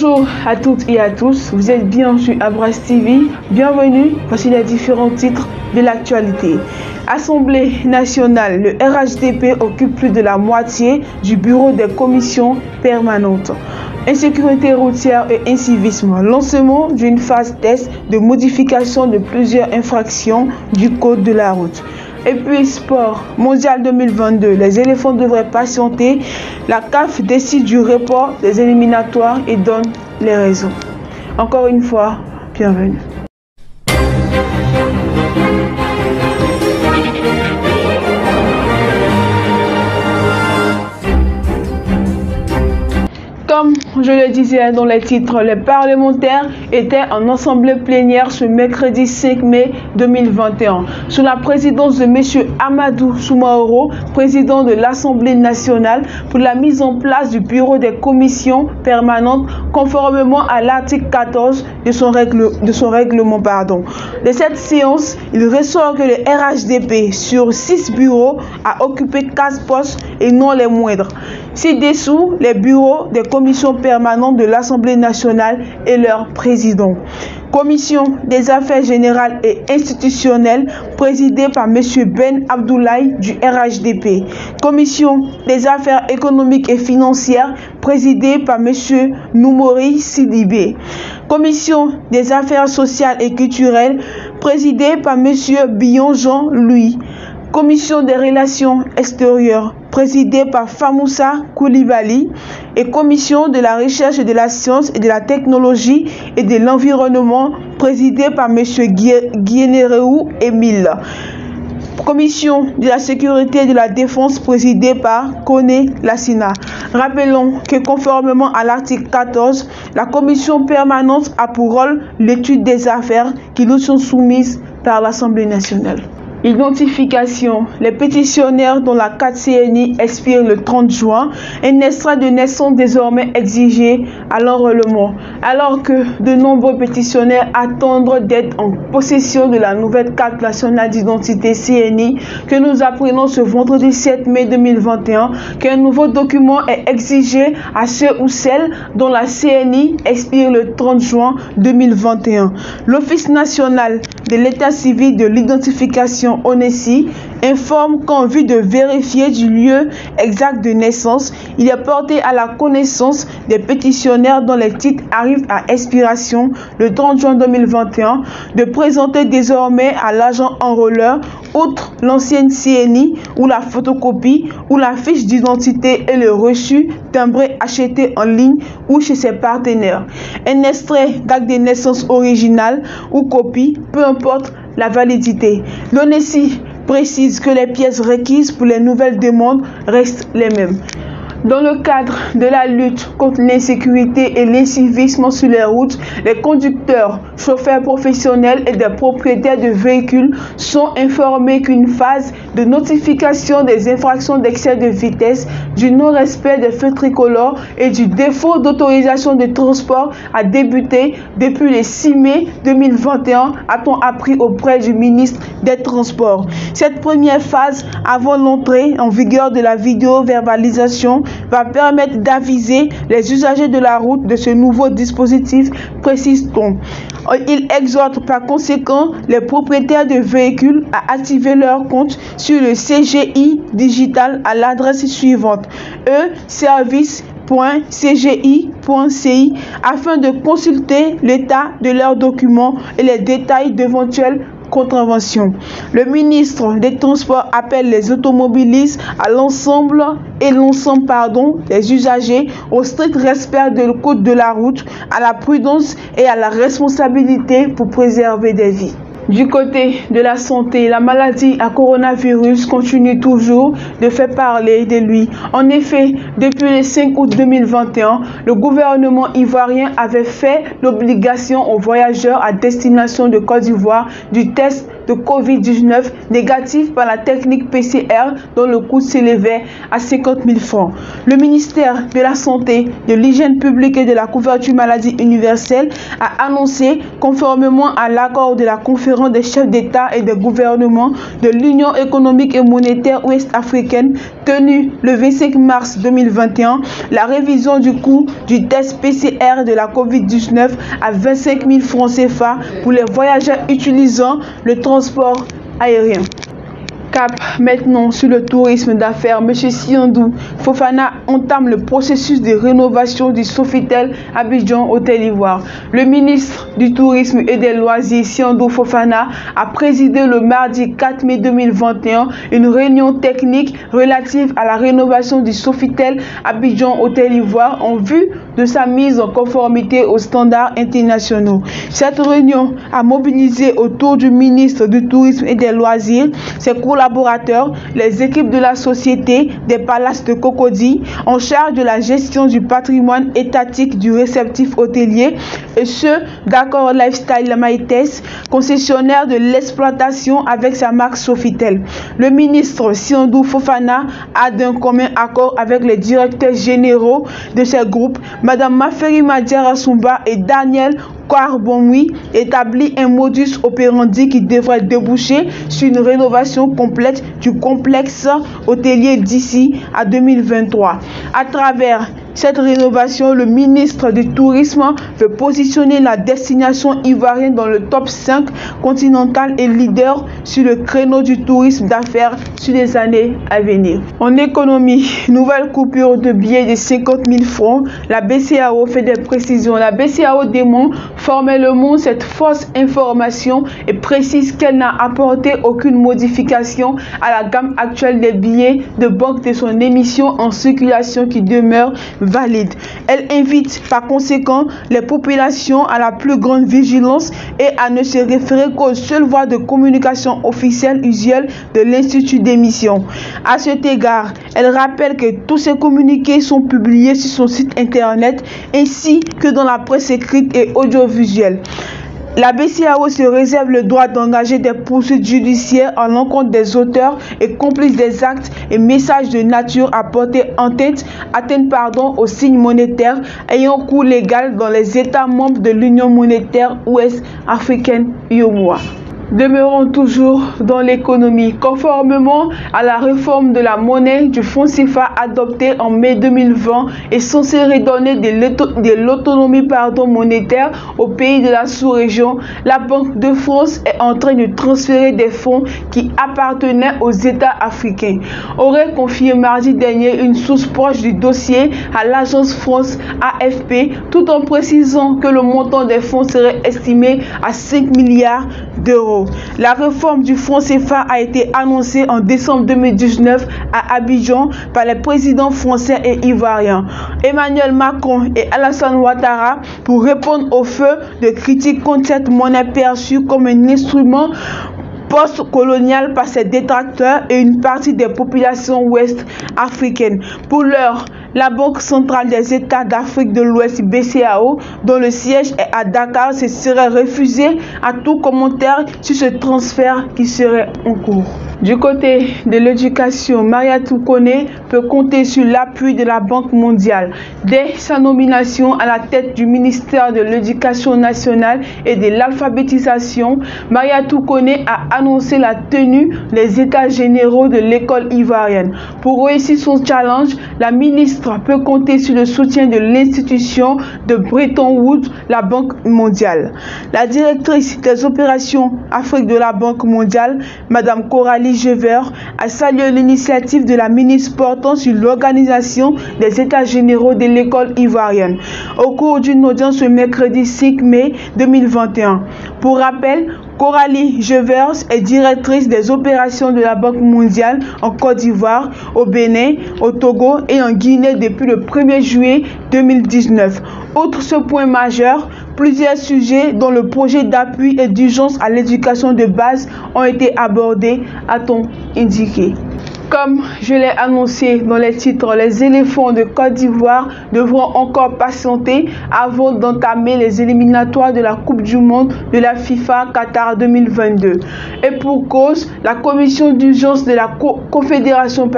Bonjour à toutes et à tous, vous êtes bien sur Abras TV. Bienvenue, voici les différents titres de l'actualité. Assemblée nationale, le RHDP occupe plus de la moitié du bureau des commissions permanentes. Insécurité routière et incivisme, lancement d'une phase test de modification de plusieurs infractions du code de la route. Et puis sport, mondial 2022, les éléphants devraient patienter. La CAF décide du report des éliminatoires et donne les raisons. Encore une fois, bienvenue. Comme je le disais dans les titres, les parlementaires étaient en assemblée plénière ce mercredi 5 mai 2021, sous la présidence de M. Amadou Soumaoro, président de l'Assemblée nationale, pour la mise en place du bureau des commissions permanentes conformément à l'article 14 de son règlement. De cette séance, il ressort que le RHDP, sur 6 bureaux, a occupé 4 postes et non les moindres. Ci-dessous, les bureaux des commissions permanentes de l'Assemblée nationale et leur président. Commission des affaires générales et institutionnelles, présidée par M. Ben Abdoulaye du RHDP. Commission des affaires économiques et financières, présidée par M. Noumouri Sidibé. Commission des affaires sociales et culturelles, présidée par M. Billon Jean-Louis. Commission des relations extérieures, présidée par Famoussa Koulibaly, et Commission de la recherche et de la science et de la technologie et de l'environnement, présidée par M. Guénéréou Émile. Commission de la sécurité et de la défense, présidée par Koné Lassina. Rappelons que conformément à l'article 14, la commission permanente a pour rôle l'étude des affaires qui nous sont soumises par l'Assemblée nationale. Identification. Les pétitionnaires dont la carte CNI expire le 30 juin, un extrait de naissance désormais exigé à l'enrôlement. Alors que de nombreux pétitionnaires attendent d'être en possession de la nouvelle carte nationale d'identité CNI, que nous apprenons ce vendredi 7 mai 2021 qu'un nouveau document est exigé à ceux ou celles dont la CNI expire le 30 juin 2021. L'Office national de l'état civil de l'identification ONESI informe qu'en vue de vérifier du lieu exact de naissance, il est porté à la connaissance des pétitionnaires dont les titres arrivent à expiration le 30 juin 2021 de présenter désormais à l'agent enrôleur, outre l'ancienne CNI ou la photocopie ou la fiche d'identité et le reçu timbré acheté en ligne ou chez ses partenaires, un extrait d'acte de naissance original ou copie, peu importe la validité. L'ONESI précise que les pièces requises pour les nouvelles demandes restent les mêmes. Dans le cadre de la lutte contre l'insécurité et l'incivisme sur les routes, les conducteurs, chauffeurs professionnels et des propriétaires de véhicules sont informés qu'une phase de notification des infractions d'excès de vitesse, du non-respect des feux tricolores et du défaut d'autorisation de transport a débuté depuis le 6 mai 2021, a-t-on appris auprès du ministre des Transports. Cette première phase, avant l'entrée en vigueur de la vidéo-verbalisation, va permettre d'aviser les usagers de la route de ce nouveau dispositif, précise-t-on. Il exhorte par conséquent les propriétaires de véhicules à activer leur compte sur le CGI digital à l'adresse suivante: service.cgi.ci afin de consulter l'état de leurs documents et les détails d'éventuelles contraventions. Le ministre des Transports appelle les automobilistes à l'ensemble des usagers au strict respect du code de la route, à la prudence et à la responsabilité pour préserver des vies. Du côté de la santé, la maladie à coronavirus continue toujours de faire parler de lui. En effet, depuis le 5 août 2021, le gouvernement ivoirien avait fait l'obligation aux voyageurs à destination de Côte d'Ivoire du test de Covid-19 négatifs par la technique PCR dont le coût s'élevait à 50 000 francs. Le ministère de la Santé, de l'Hygiène publique et de la couverture maladie universelle a annoncé, conformément à l'accord de la conférence des chefs d'État et de gouvernement de l'Union économique et monétaire ouest-africaine tenue le 25 mars 2021, la révision du coût du test PCR de la Covid-19 à 25 000 francs CFA pour les voyageurs utilisant le transport aérien. Cap maintenant sur le tourisme d'affaires. M. Siandou Fofana entame le processus de rénovation du Sofitel Abidjan Hôtel Ivoire. Le ministre du Tourisme et des Loisirs, Siandou Fofana, a présidé le mardi 4 mai 2021 une réunion technique relative à la rénovation du Sofitel Abidjan Hôtel Ivoire en vue de sa mise en conformité aux standards internationaux. Cette réunion a mobilisé autour du ministre du Tourisme et des Loisirs ses collaborateurs, les équipes de la Société des Palaces de Cocody en charge de la gestion du patrimoine étatique du réceptif hôtelier et ceux d'Accor Lifestyle Maïtes, concessionnaire de l'exploitation avec sa marque Sofitel. Le ministre Siandou Fofana a d'un commun accord avec les directeurs généraux de ces groupes, Madame Maferi Madiara Sumba et Daniel Kouarbonwi, établit un modus operandi qui devrait déboucher sur une rénovation complète du complexe hôtelier d'ici à 2023. À travers cette rénovation, le ministre du Tourisme veut positionner la destination ivoirienne dans le top 5 continental et leader sur le créneau du tourisme d'affaires sur les années à venir. En économie, nouvelle coupure de billets de 50 000 francs. La BCEAO fait des précisions. La BCEAO démontre formellement cette fausse information et précise qu'elle n'a apporté aucune modification à la gamme actuelle des billets de banque de son émission en circulation qui demeure valide. Elle invite par conséquent les populations à la plus grande vigilance et à ne se référer qu'aux seules voies de communication officielles usuelles de l'Institut d'émission. À cet égard, elle rappelle que tous ces communiqués sont publiés sur son site internet ainsi que dans la presse écrite et audiovisuelle. La BCEAO se réserve le droit d'engager des poursuites judiciaires à l'encontre des auteurs et complices des actes et messages de nature à porter atteinte aux signes monétaires ayant cours légal dans les États membres de l'Union monétaire ouest-africaine UEMOA. Demeurons toujours dans l'économie. Conformément à la réforme de la monnaie du franc CFA adoptée en mai 2020 et censée redonner de l'autonomie monétaire aux pays de la sous-région, la Banque de France est en train de transférer des fonds qui appartenaient aux États africains. Aurait confié mardi dernier une source proche du dossier à l'agence France AFP, tout en précisant que le montant des fonds serait estimé à 5 milliards d'euros. La réforme du franc CFA a été annoncée en décembre 2019 à Abidjan par les présidents français et ivoiriens, Emmanuel Macron et Alassane Ouattara, pour répondre au feu de critiques contre cette monnaie perçue comme un instrument post-colonial par ses détracteurs et une partie des populations ouest-africaines. Pour l'heure, la Banque centrale des États d'Afrique de l'Ouest, BCEAO, dont le siège est à Dakar, se serait refusé à tout commentaire sur ce transfert qui serait en cours. Du côté de l'éducation, Mariatou Koné peut compter sur l'appui de la Banque mondiale. Dès sa nomination à la tête du ministère de l'Éducation nationale et de l'alphabétisation, Mariatou Koné a annoncé la tenue des États généraux de l'école ivoirienne. Pour réussir son challenge, la ministre peut compter sur le soutien de l'institution de Bretton Woods, la Banque mondiale. La directrice des opérations Afrique de la Banque mondiale, Madame Coralie Jevers, a salué l'initiative de la ministre portant sur l'organisation des États généraux de l'école ivoirienne au cours d'une audience le mercredi 5 mai 2021. Pour rappel, Coralie Jevers est directrice des opérations de la Banque mondiale en Côte d'Ivoire, au Bénin, au Togo et en Guinée depuis le 1er juillet 2019. Outre ce point majeur, plusieurs sujets dont le projet d'appui et d'urgence à l'éducation de base ont été abordés, a-t-on indiqué. Comme je l'ai annoncé dans les titres, les éléphants de Côte d'Ivoire devront encore patienter avant d'entamer les éliminatoires de la Coupe du Monde de la FIFA Qatar 2022. Et pour cause, la commission d'urgence de la Confédération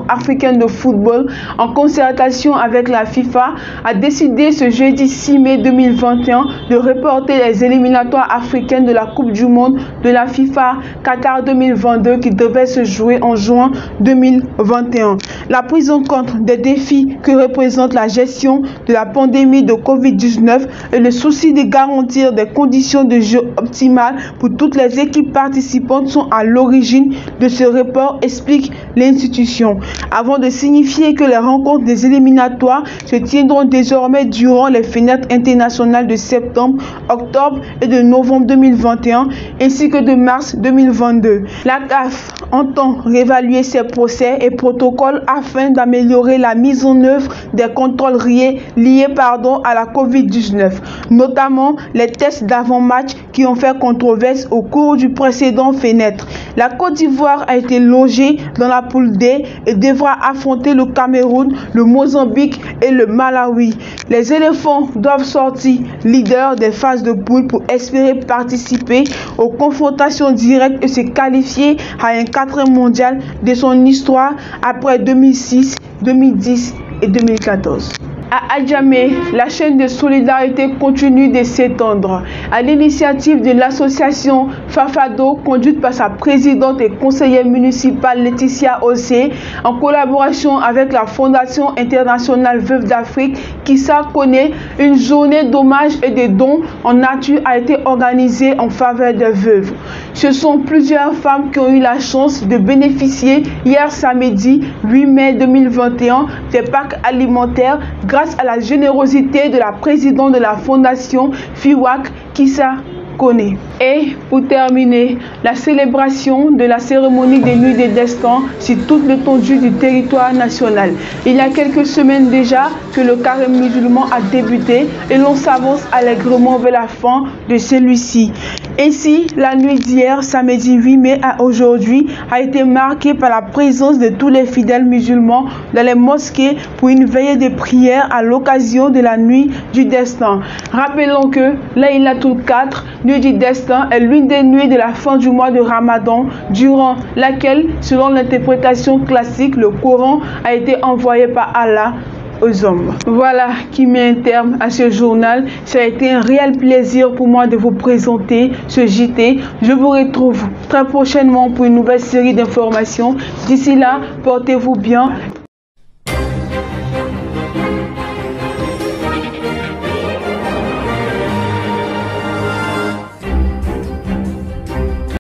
africaine de football, en concertation avec la FIFA, a décidé ce jeudi 6 mai 2021 de reporter les éliminatoires africaines de la Coupe du Monde de la FIFA Qatar 2022 qui devaient se jouer en juin 2021. La prise en compte des défis que représente la gestion de la pandémie de Covid-19 et le souci de garantir des conditions de jeu optimales pour toutes les équipes participantes sont à l'origine de ce report, explique l'institution. Avant de signifier que les rencontres des éliminatoires se tiendront désormais durant les fenêtres internationales de septembre, octobre et de novembre 2021 ainsi que de mars 2022. La CAF entend réévaluer ses procès et protocoles afin d'améliorer la mise en œuvre des contrôles liés à la Covid-19, notamment les tests d'avant-match qui ont fait controverse au cours du précédent fenêtre. La Côte d'Ivoire a été logée dans la poule D et devra affronter le Cameroun, le Mozambique et le Malawi. Les éléphants doivent sortir leaders des phases de poule pour espérer participer aux confrontations directes et se qualifier à un 4e mondial de son histoire après 2006, 2010 et 2014. À Adjamé, la chaîne de solidarité continue de s'étendre. À l'initiative de l'association Fafado, conduite par sa présidente et conseillère municipale Laetitia Ossé, en collaboration avec la Fondation internationale Veuve d'Afrique, Kissa Kone, une journée d'hommage et de dons en nature a été organisée en faveur des veuves. Ce sont plusieurs femmes qui ont eu la chance de bénéficier hier samedi 8 mai 2021 des packs alimentaires grâce à la générosité de la présidente de la fondation FIWAC, Kissa Kone. Et pour terminer, la célébration de la cérémonie des Nuits des Destins sur toute l'étendue du territoire national. Il y a quelques semaines déjà que le carême musulman a débuté et l'on s'avance allègrement vers la fin de celui-ci. Ainsi, la nuit d'hier, samedi 8 mai à aujourd'hui, a été marquée par la présence de tous les fidèles musulmans dans les mosquées pour une veillée de prière à l'occasion de la Nuit du Destin. Rappelons que Laylatul Qadr, Nuit du Destin, est l'une des nuits de la fin du mois de Ramadan, durant laquelle, selon l'interprétation classique, le Coran a été envoyé par Allah aux hommes. Voilà qui met un terme à ce journal. Ça a été un réel plaisir pour moi de vous présenter ce JT. Je vous retrouve très prochainement pour une nouvelle série d'informations. D'ici là, portez-vous bien